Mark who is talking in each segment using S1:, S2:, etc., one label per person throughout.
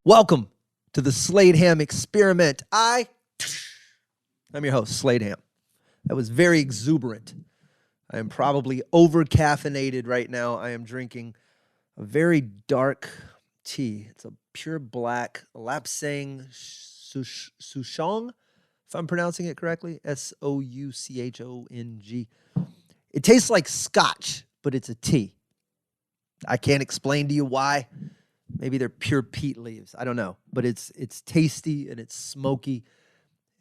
S1: Welcome to the Slade Ham experiment. I'm your host, Slade Ham. That was very exuberant. I am probably over-caffeinated right now. I am drinking a very dark tea. It's a pure black Lapsang Souchong, if I'm pronouncing it correctly, Souchong. It tastes like scotch, but it's a tea. I can't explain to you why. Maybe they're pure peat leaves. I don't know. But it's tasty and it's smoky.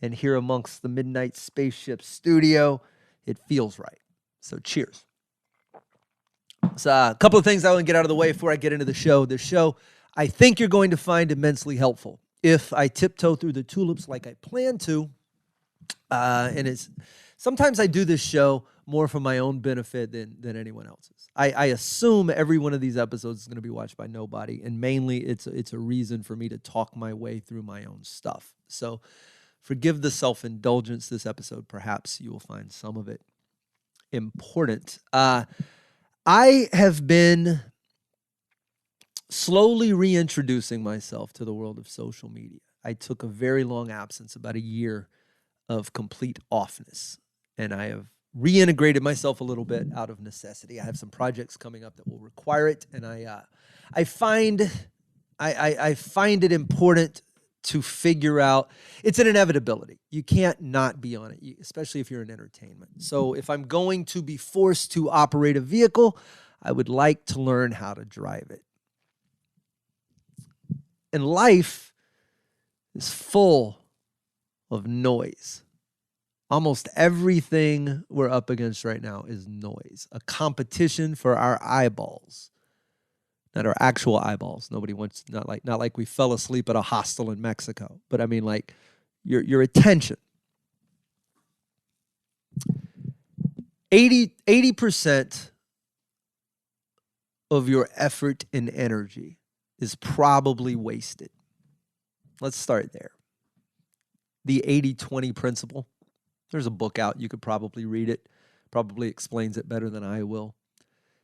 S1: And here amongst the Midnight Spaceship studio, it feels right. So cheers. So a couple of things I want to get out of the way before I get into the show. The show I think you're going to find immensely helpful if I tiptoe through the tulips like I plan to. Sometimes I do this show more for my own benefit than anyone else's. I assume every one of these episodes is going to be watched by nobody, and mainly it's a reason for me to talk my way through my own stuff. So forgive the self-indulgence this episode. Perhaps you will find some of it important. I have been slowly reintroducing myself to the world of social media. I took a very long absence, about a year of complete offness, and I have reintegrated myself a little bit out of necessity. I have some projects coming up that will require it, and I find it important to figure out. It's an inevitability. You can't not be on it, especially if you're in entertainment. So if I'm going to be forced to operate a vehicle, I would like to learn how to drive it. And life is full of noise. Almost everything we're up against right now is noise, a competition for our eyeballs, not our actual eyeballs. Nobody wants, not like we fell asleep at a hostel in Mexico, but I mean like your attention. 80% of your effort and energy is probably wasted. Let's start there. The 80-20 principle. There's a book out. You could probably read it. Probably explains it better than I will.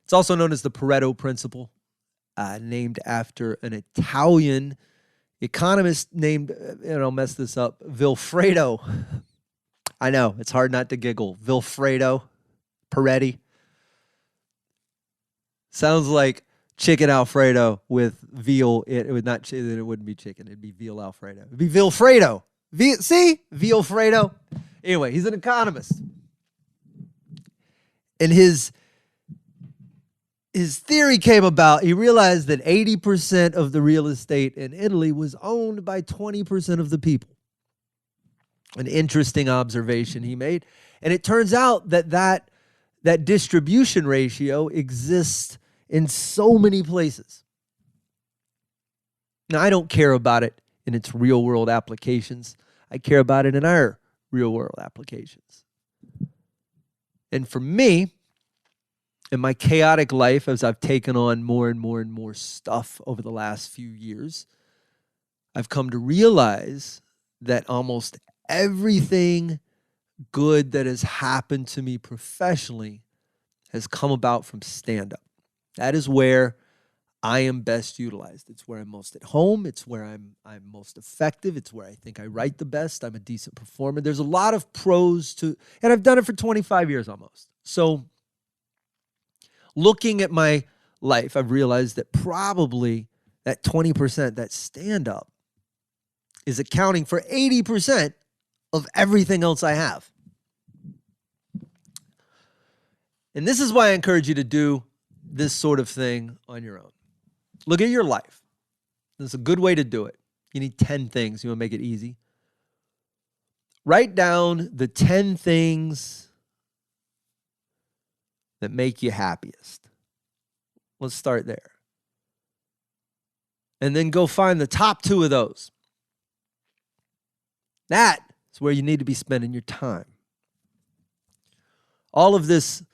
S1: It's also known as the Pareto principle, named after an Italian economist named, and I'll mess this up, Vilfredo. I know, it's hard not to giggle. Vilfredo Peretti. Sounds like chicken Alfredo with veal. It wouldn't be chicken. It'd be veal Alfredo. It'd be Vilfredo. See? Vilfredo. Anyway, he's an economist. And his theory came about. He realized that 80% of the real estate in Italy was owned by 20% of the people. An interesting observation he made. And it turns out that distribution ratio exists in so many places. Now, I don't care about it in its real-world applications. I care about it in our real-world applications. And for me, in my chaotic life, as I've taken on more and more and more stuff over the last few years, I've come to realize that almost everything good that has happened to me professionally has come about from stand-up. That is where I am best utilized. It's where I'm most at home. It's where I'm most effective. It's where I think I write the best. I'm a decent performer. There's a lot of pros to, and I've done it for 25 years almost. So looking at my life, I've realized that probably that 20%, that stand-up, is accounting for 80% of everything else I have. And this is why I encourage you to do this sort of thing on your own. Look at your life. This is a good way to do it. You need 10 things. You want to make it easy. Write down the 10 things that make you happiest. Let's start there. And then go find the top 2 of those. That is where you need to be spending your time. All of this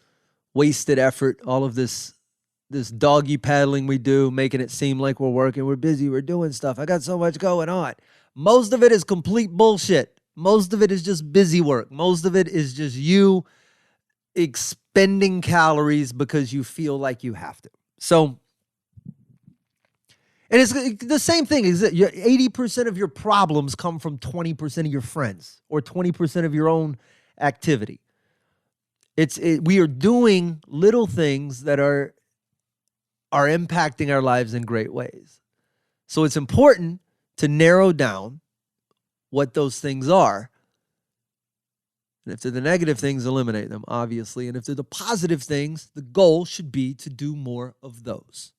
S1: wasted effort, all of this doggy paddling we do, making it seem like we're working, we're busy, we're doing stuff. I got so much going on. Most of it is complete bullshit. Most of it is just busy work. Most of it is just you expending calories because you feel like you have to. So And it's the same thing. Is that 80% of your problems come from 20% of your friends or 20% of your own activity. We are doing little things that are impacting our lives in great ways. So it's important to narrow down what those things are. And if they're the negative things, eliminate them, obviously. And if they're the positive things, the goal should be to do more of those.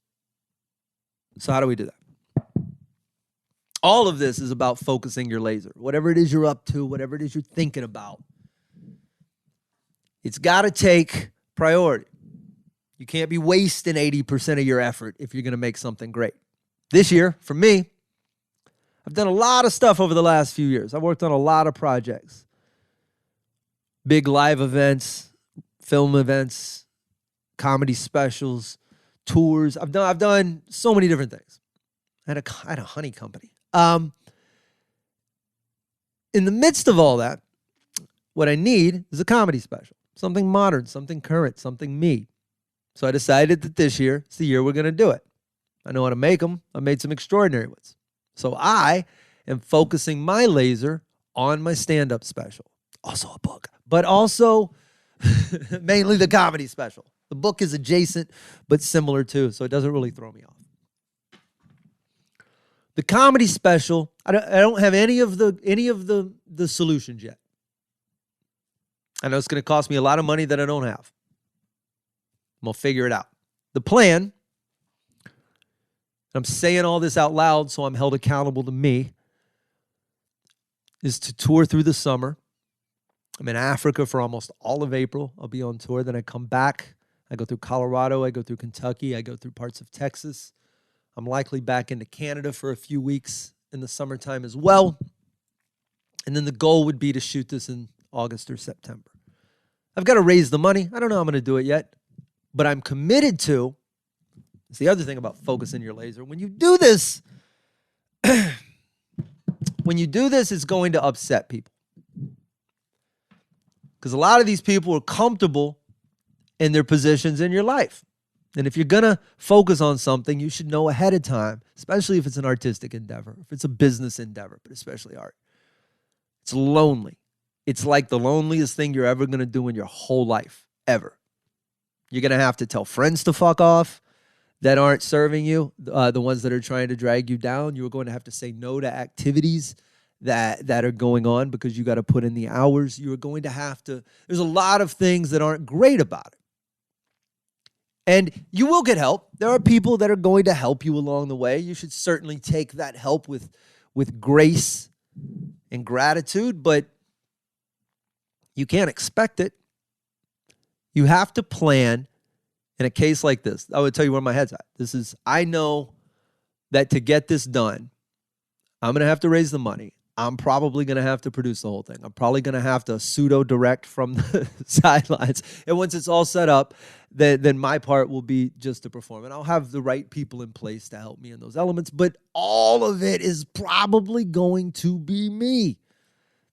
S1: So how do we do that? All of this is about focusing your laser. Whatever it is you're up to, whatever it is you're thinking about, it's got to take priority. You can't be wasting 80% of your effort if you're going to make something great. This year, for me, I've done a lot of stuff over the last few years. I've worked on a lot of projects. Big live events, film events, comedy specials, tours. I've done so many different things. I had a honey company. In the midst of all that, what I need is a comedy special. Something modern, something current, something me. So I decided that this year is the year we're going to do it. I know how to make them. I made some extraordinary ones. So I am focusing my laser on my stand-up special. Also a book, but also mainly the comedy special. The book is adjacent, but similar too, so it doesn't really throw me off. The comedy special, I don't have any of the solutions yet. I know it's going to cost me a lot of money that I don't have. I'm going to figure it out. The plan, I'm saying all this out loud so I'm held accountable to me, is to tour through the summer. I'm in Africa for almost all of April. I'll be on tour. Then I come back. I go through Colorado. I go through Kentucky. I go through parts of Texas. I'm likely back into Canada for a few weeks in the summertime as well. And then the goal would be to shoot this in August or September. I've got to raise the money. I don't know how I'm going to do it yet, but I'm committed to. It's the other thing about focusing your laser. When you do this, it's going to upset people. Because a lot of these people are comfortable in their positions in your life. And if you're going to focus on something, you should know ahead of time, especially if it's an artistic endeavor, if it's a business endeavor, but especially art. It's lonely. It's like the loneliest thing you're ever going to do in your whole life, ever. You're going to have to tell friends to fuck off that aren't serving you, the ones that are trying to drag you down. You're going to have to say no to activities that are going on because you got to put in the hours. You're going to have to, there's a lot of things that aren't great about it. And you will get help. There are people that are going to help you along the way. You should certainly take that help with grace and gratitude, but you can't expect it. You have to plan in a case like this. I would tell you where my head's at. I know that to get this done, I'm going to have to raise the money. I'm probably going to have to produce the whole thing. I'm probably going to have to pseudo-direct from the sidelines. And once it's all set up, then my part will be just to perform. And I'll have the right people in place to help me in those elements. But all of it is probably going to be me.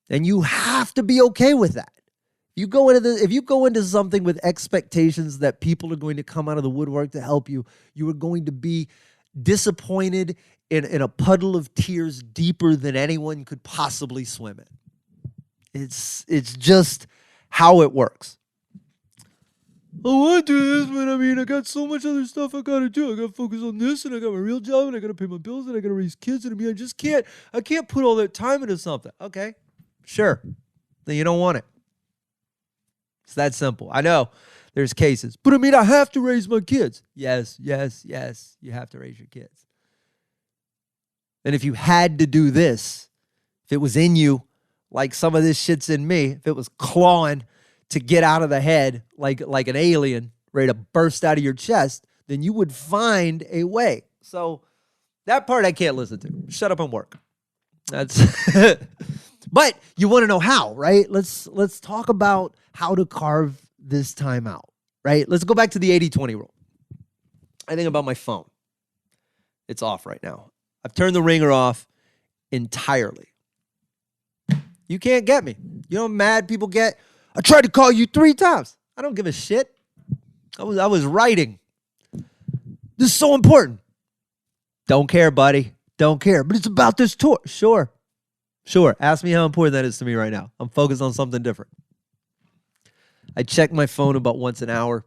S1: And you have to be okay with that. If you go into something with expectations that people are going to come out of the woodwork to help you, you are going to be disappointed in a puddle of tears deeper than anyone could possibly swim in. It's just how it works. I want to do this, but I got so much other stuff I got to do. I got to focus on this, and I got my real job, and I got to pay my bills, and I got to raise kids, and I can't put all that time into something. Okay, sure. Then you don't want it. It's that simple. I know there's cases, but I have to raise my kids. Yes, you have to raise your kids. And if you had to do this, if it was in you, like some of this shit's in me, if it was clawing to get out of the head like an alien ready to burst out of your chest, then you would find a way. So that part I can't listen to. Shut up and work. That's but you want to know how, right? Let's talk about how to carve this time out, right? Let's go back to the 80-20 rule. I think about my phone. It's off right now. I've turned the ringer off entirely. You can't get me. You know how mad people get? I tried to call you 3 times. I don't give a shit. I was writing. This is so important. Don't care, buddy. Don't care. But it's about this tour. Sure. Ask me how important that is to me right now. I'm focused on something different. I check my phone about once an hour.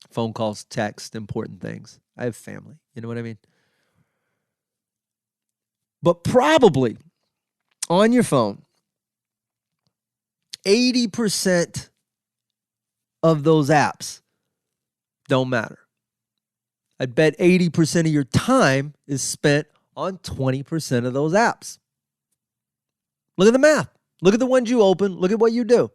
S1: Phone calls, text, important things. I have family. You know what I mean? But probably on your phone, 80% of those apps don't matter. I bet 80% of your time is spent on 20% of those apps. Look at the math. Look at the ones you open. Look at what you do.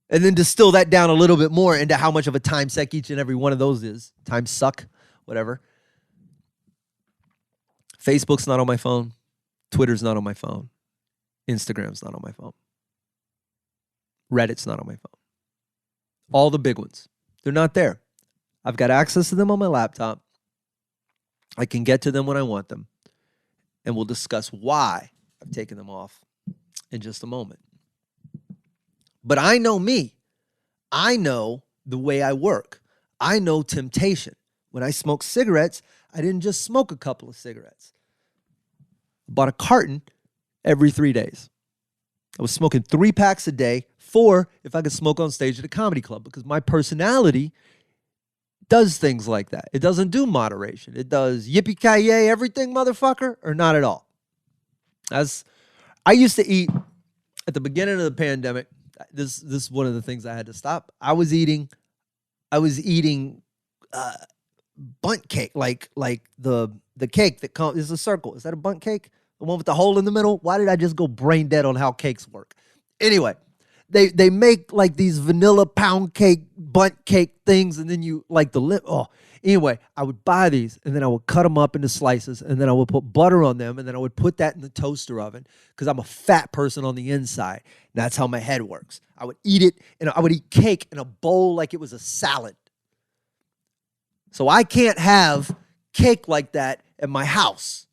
S1: And then distill that down a little bit more into how much of a time suck each and every one of those is. Time suck, whatever. Facebook's not on my phone. Twitter's not on my phone. Instagram's not on my phone. Reddit's not on my phone. All the big ones. They're not there. I've got access to them on my laptop. I can get to them when I want them. And we'll discuss why I've taken them off in just a moment. But I know me. I know the way I work. I know temptation. When I smoke cigarettes, I didn't just smoke a couple of cigarettes. I bought a carton every 3 days. I was smoking 3 packs a day, 4 if I could smoke on stage at a comedy club, because my personality does things like that. It doesn't do moderation. It does yippee-ki-yay everything, motherfucker, or not at all. As I used to eat at the beginning of the pandemic, this is one of the things I had to stop. I was eating bundt cake, like the cake that comes is a circle. Is that a bundt cake? The one with the hole in the middle? Why did I just go brain dead on how cakes work? Anyway, they make like these vanilla pound cake, bundt cake things, and then you like the lip. Oh, anyway, I would buy these, and then I would cut them up into slices, and then I would put butter on them, and then I would put that in the toaster oven because I'm a fat person on the inside. And that's how my head works. I would eat it, and I would eat cake in a bowl like it was a salad. So I can't have cake like that at my house.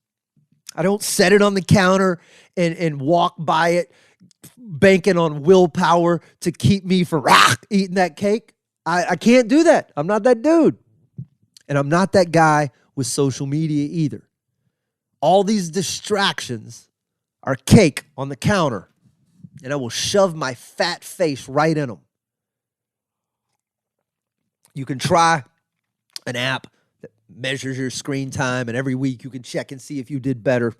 S1: I don't set it on the counter and walk by it, banking on willpower to keep me from eating that cake. I can't do that. I'm not that dude. And I'm not that guy with social media either. All these distractions are cake on the counter, and I will shove my fat face right in them. You can try an app that measures your screen time, and every week you can check and see if you did better.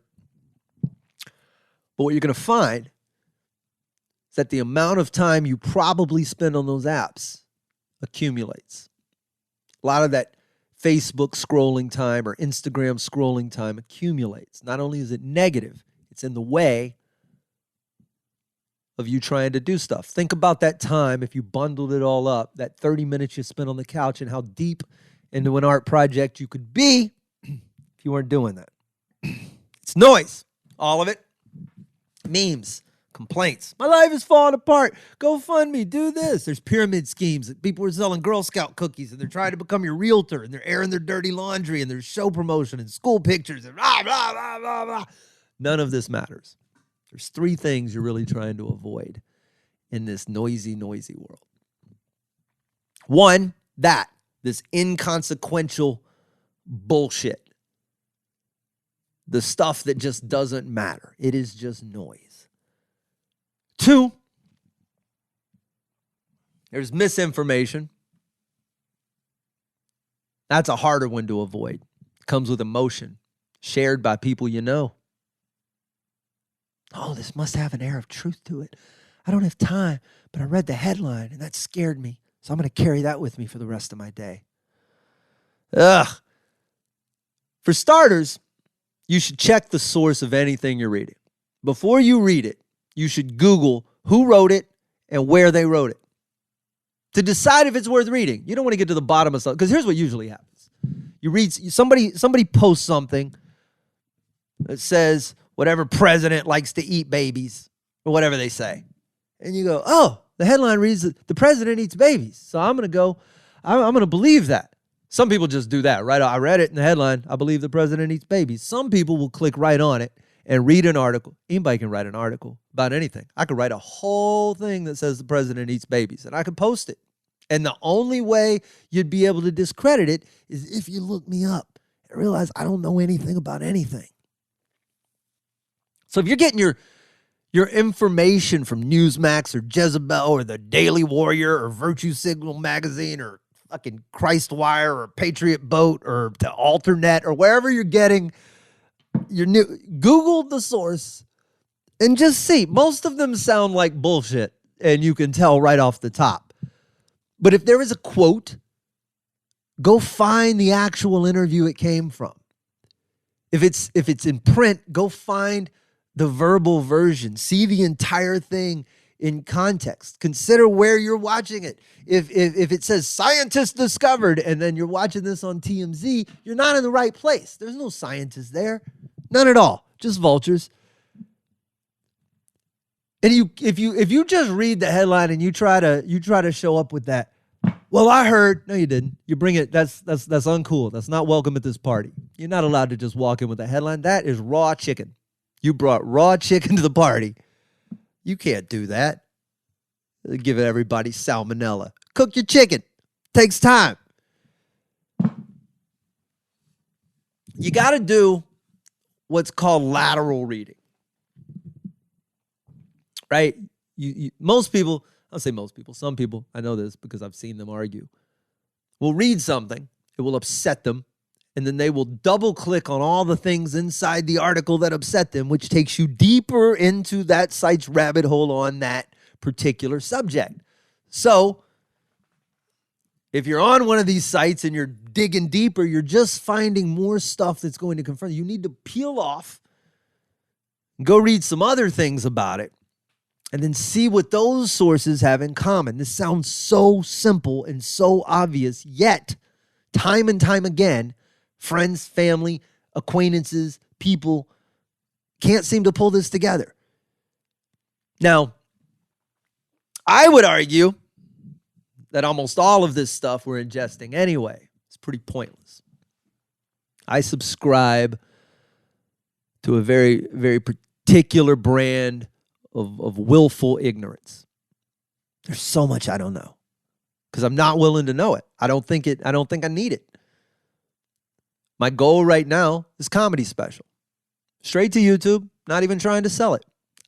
S1: But what you're going to find is that the amount of time you probably spend on those apps accumulates. A lot of that Facebook scrolling time or Instagram scrolling time accumulates. Not only is it negative, it's in the way of you trying to do stuff. Think about that time, if you bundled it all up, that 30 minutes you spent on the couch, and how deep into an art project you could be if you weren't doing that. It's noise, all of it. Memes, complaints. My life is falling apart. Go fund me. Do this. There's pyramid schemes. People are selling Girl Scout cookies, and they're trying to become your realtor, and they're airing their dirty laundry, and there's show promotion and school pictures and blah, blah, blah, blah, blah. None of this matters. There's 3 things you're really trying to avoid in this noisy, noisy world. 1, this inconsequential bullshit. The stuff that just doesn't matter. It is just noise. 2, there's misinformation. That's a harder one to avoid. It comes with emotion, shared by people you know. Oh, this must have an air of truth to it. I don't have time, but I read the headline, and that scared me. So I'm going to carry that with me for the rest of my day. Ugh. For starters, you should check the source of anything you're reading. Before you read it, you should Google who wrote it and where they wrote it to decide if it's worth reading. You don't want to get to the bottom of something, because here's what usually happens. You read, somebody posts something that says whatever president likes to eat babies, or whatever they say. And you go, oh, the headline reads that the president eats babies. So I'm going to believe that. Some people just do that, right? I read it in the headline. I believe the president eats babies. Some people will click right on it and read an article. Anybody can write an article about anything. I could write a whole thing that says the president eats babies, and I could post it. And the only way you'd be able to discredit it is if you look me up and realize I don't know anything about anything. So if you're getting your information from Newsmax or Jezebel or the Daily Warrior or Virtue Signal magazine or fucking Christwire or Patriot Boat or the Alternet or wherever you're getting your new, Google the source and just see. Most of them sound like bullshit, and you can tell right off the top. But if there is a quote, go find the actual interview it came from. If it's in print, go find the verbal version. See the entire thing in context. Consider where you're watching it. If it says scientists discovered and then you're watching this on TMZ, you're not in the right place. There's no scientists there. None at all. Just vultures. And if you just read the headline and you try to show up with that, well, I heard. No, you didn't. You bring it. That's uncool. That's not welcome at this party. You're not allowed to just walk in with a headline. That is raw chicken. You brought raw chicken to the party. You can't do that. Give everybody salmonella. Cook your chicken. Takes time. You got to do what's called lateral reading. Right? Most people, I'll say most people, some people, I know this because I've seen them argue, will read something, it will upset them, and then they will double click on all the things inside the article that upset them, which takes you deeper into that site's rabbit hole on that particular subject. So if you're on one of these sites and you're digging deeper, you're just finding more stuff that's going to confront you. You need to peel off, go read some other things about it, and then see what those sources have in common. This sounds so simple and so obvious, yet time and time again, friends, family, acquaintances, people can't seem to pull this together. Now, I would argue that almost all of this stuff we're ingesting anyway. It's pretty pointless. I subscribe to a very, very particular brand of willful ignorance. There's so much I don't know because I'm not willing to know it. I don't think I need it. My goal right now is comedy special. Straight to YouTube, not even trying to sell it.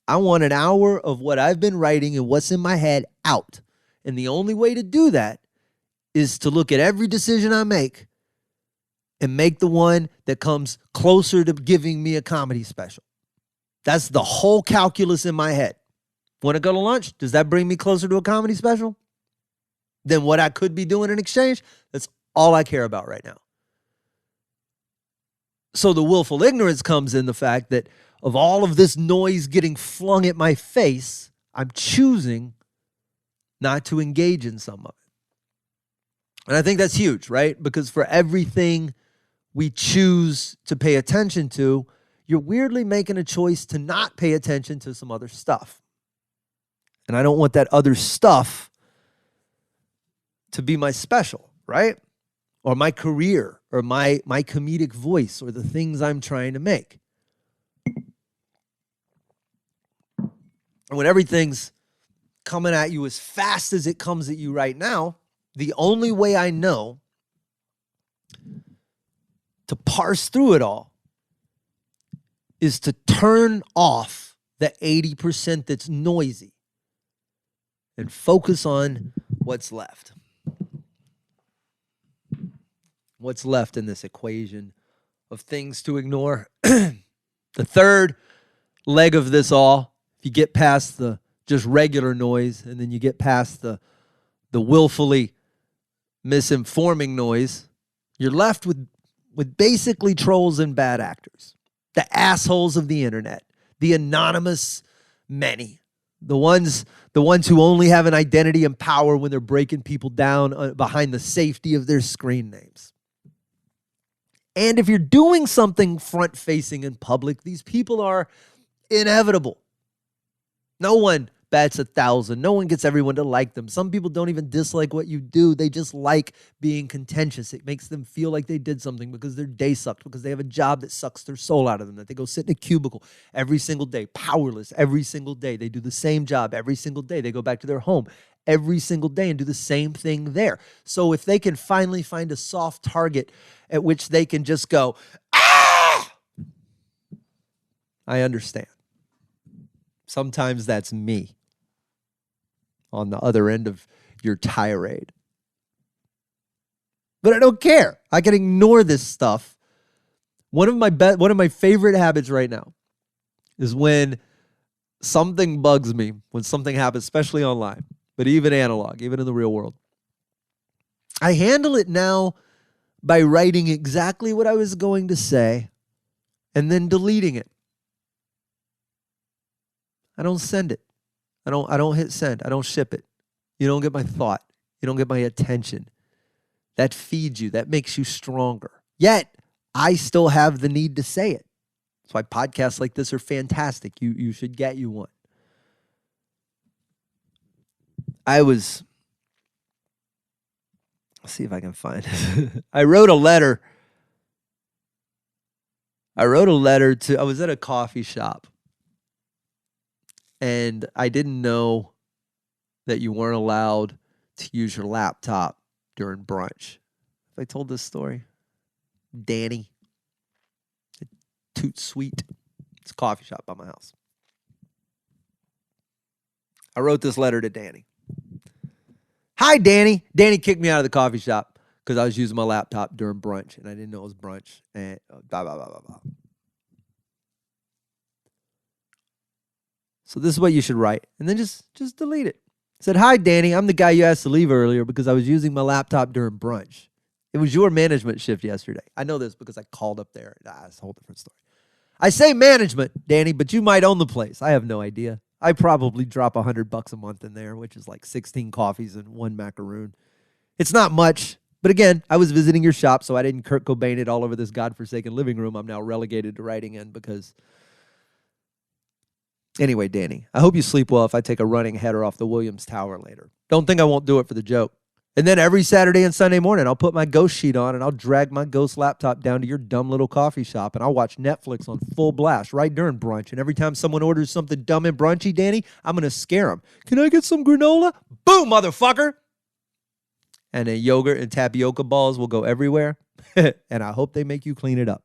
S1: I want an hour of what I've been writing and what's in my head out. And the only way to do that is to look at every decision I make and make the one that comes closer to giving me a comedy special. That's the whole calculus in my head. Want to go to lunch? Does that bring me closer to a comedy special than what I could be doing in exchange? That's all I care about right now. So the willful ignorance comes in the fact that of all of this noise getting flung at my face, I'm choosing not to engage in some of it. And I think that's huge, right? Because for everything we choose to pay attention to, you're weirdly making a choice to not pay attention to some other stuff. And I don't want that other stuff to be my special, right? Or my career, or my comedic voice, or the things I'm trying to make. And when everything's coming at you as fast as it comes at you right now, the only way I know to parse through it all is to turn off the 80% that's noisy and focus on what's left. What's left in this equation of things to ignore. The third leg of this all, if you get past the just regular noise and then you get past the willfully misinforming noise, you're left with basically trolls and bad actors. The assholes of the internet, the anonymous many, the ones who only have an identity and power when they're breaking people down behind the safety of their screen names. And if you're doing something front-facing in public, these people are inevitable. No one That's 1,000. No one gets everyone to like them. Some people don't even dislike what you do. They just like being contentious. It makes them feel like they did something because their day sucked, because they have a job that sucks their soul out of them, that they go sit in a cubicle every single day, powerless every single day. They do the same job every single day. They go back to their home every single day and do the same thing there. So if they can finally find a soft target at which they can just go, ah! I understand. Sometimes that's me on the other end of your tirade. But I don't care. I can ignore this stuff. One of my favorite habits right now is when something bugs me, when something happens, especially online, but even analog, even in the real world. I handle it now by writing exactly what I was going to say and then deleting it. I don't send it. I don't hit send. I don't ship it. You don't get my thought. You don't get my attention. That feeds you. That makes you stronger. Yet, I still have the need to say it. That's why podcasts like this are fantastic. You should get you one. Let's see if I can find it. I wrote a letter to, I was at a coffee shop. And I didn't know that you weren't allowed to use your laptop during brunch. Have I told this story? Danny. Toot Sweet. It's a coffee shop by my house. I wrote this letter to Danny. Hi, Danny. Danny kicked me out of the coffee shop because I was using my laptop during brunch, and I didn't know it was brunch. And blah, blah, blah, blah, blah. So this is what you should write. And then just delete it. Said, hi, Danny. I'm the guy you asked to leave earlier because I was using my laptop during brunch. It was your management shift yesterday. I know this because I called up there. It's a whole different story. I say management, Danny, but you might own the place. I have no idea. I probably drop $100 a month in there, which is like 16 coffees and 1 macaroon. It's not much. But again, I was visiting your shop, so I didn't Kurt Cobain it all over this godforsaken living room I'm now relegated to writing in because... Anyway, Danny, I hope you sleep well if I take a running header off the Williams Tower later. Don't think I won't do it for the joke. And then every Saturday and Sunday morning, I'll put my ghost sheet on and I'll drag my ghost laptop down to your dumb little coffee shop and I'll watch Netflix on full blast right during brunch. And every time someone orders something dumb and brunchy, Danny, I'm going to scare them. Can I get some granola? Boom, motherfucker. And then yogurt and tapioca balls will go everywhere. And I hope they make you clean it up.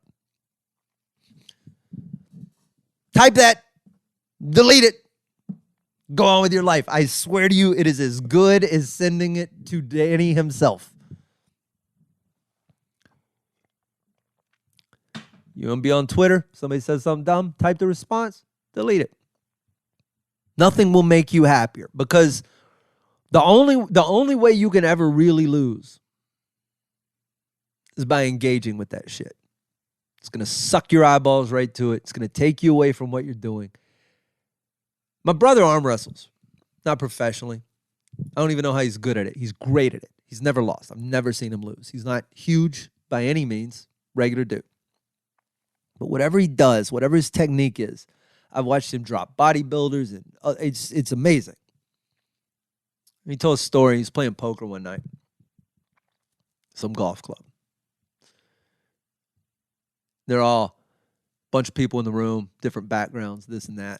S1: Type that. Delete it. Go on with your life. I swear to you, it is as good as sending it to Danny himself. You want to be on Twitter? Somebody says something dumb, type the response, delete it. Nothing will make you happier because the only way you can ever really lose is by engaging with that shit. It's going to suck your eyeballs right to it. It's going to take you away from what you're doing. My brother arm wrestles, not professionally. I don't even know how he's good at it. He's great at it. He's never lost. I've never seen him lose. He's not huge by any means, regular dude. But whatever he does, whatever his technique is, I've watched him drop bodybuilders, and it's amazing. He told a story. He was playing poker one night, some golf club. They're all a bunch of people in the room, different backgrounds, this and that.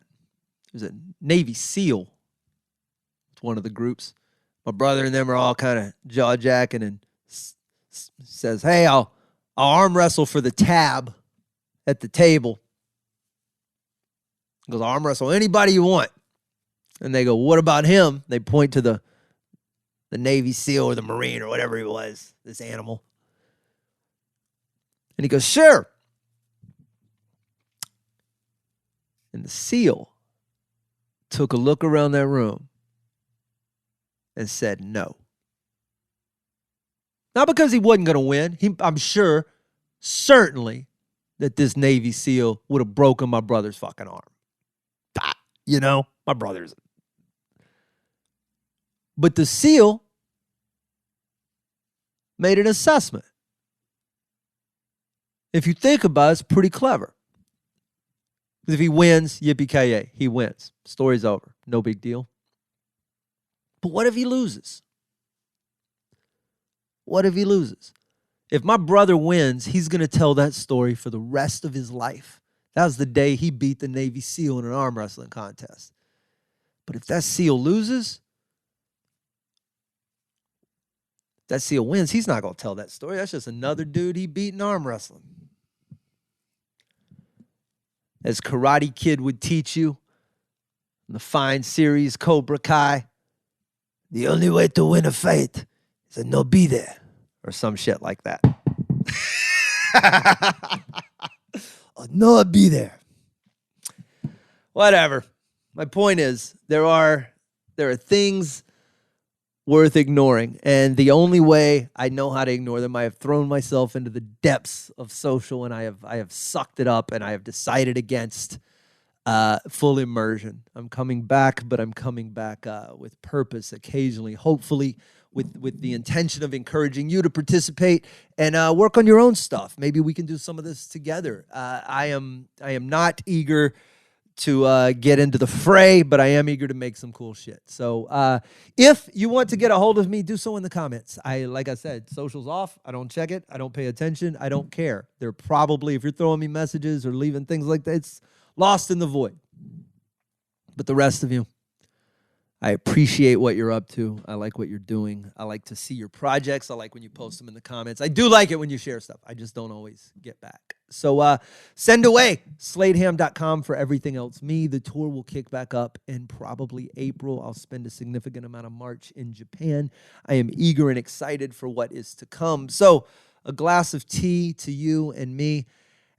S1: There's a Navy SEAL. It's one of the groups. My brother and them are all kind of jaw-jacking and says, hey, I'll arm wrestle for the tab at the table. He goes, I'll arm wrestle anybody you want. And they go, what about him? They point to the Navy SEAL or the Marine or whatever he was, this animal. And he goes, sure. And the SEAL took a look around that room and said no. Not because he wasn't going to win. I'm sure, certainly, that this Navy SEAL would have broken my brother's fucking arm. You know, my brother's. But the SEAL made an assessment. If you think about it, it's pretty clever. If he wins, yippee-ki-yay, he wins. Story's over. No big deal. But what if he loses? What if he loses? If my brother wins, he's going to tell that story for the rest of his life. That was the day he beat the Navy SEAL in an arm wrestling contest. But if that SEAL loses, that SEAL wins, he's not going to tell that story. That's just another dude he beat in arm wrestling. As Karate Kid would teach you in the fine series Cobra Kai, the only way to win a fight is to not be there. Or some shit like that. Or not be there. Whatever. My point is, there are things worth ignoring. And the only way I know how to ignore them, I have thrown myself into the depths of social, and I have sucked it up, and I have decided against full immersion. I'm coming back, but I'm coming back with purpose occasionally, hopefully with the intention of encouraging you to participate and work on your own stuff. Maybe we can do some of this together. I am not eager to get into the fray, but I am eager to make some cool shit. So if you want to get a hold of me, do so in the comments. Like I said, social's off. I don't check it. I don't pay attention. I don't care. They're probably, if you're throwing me messages or leaving things like that, it's lost in the void. But the rest of you, I appreciate what you're up to. I like what you're doing. I like to see your projects. I like when you post them in the comments. I do like it when you share stuff. I just don't always get back. So send away sladeham.com for everything else me. The tour will kick back up in probably April. I'll spend a significant amount of March in Japan. I am eager and excited for what is to come. So a glass of tea to you and me.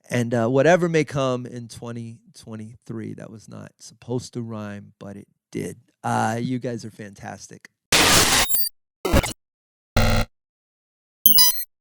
S1: And whatever may come in 2023. That was not supposed to rhyme, but it did. You guys are fantastic.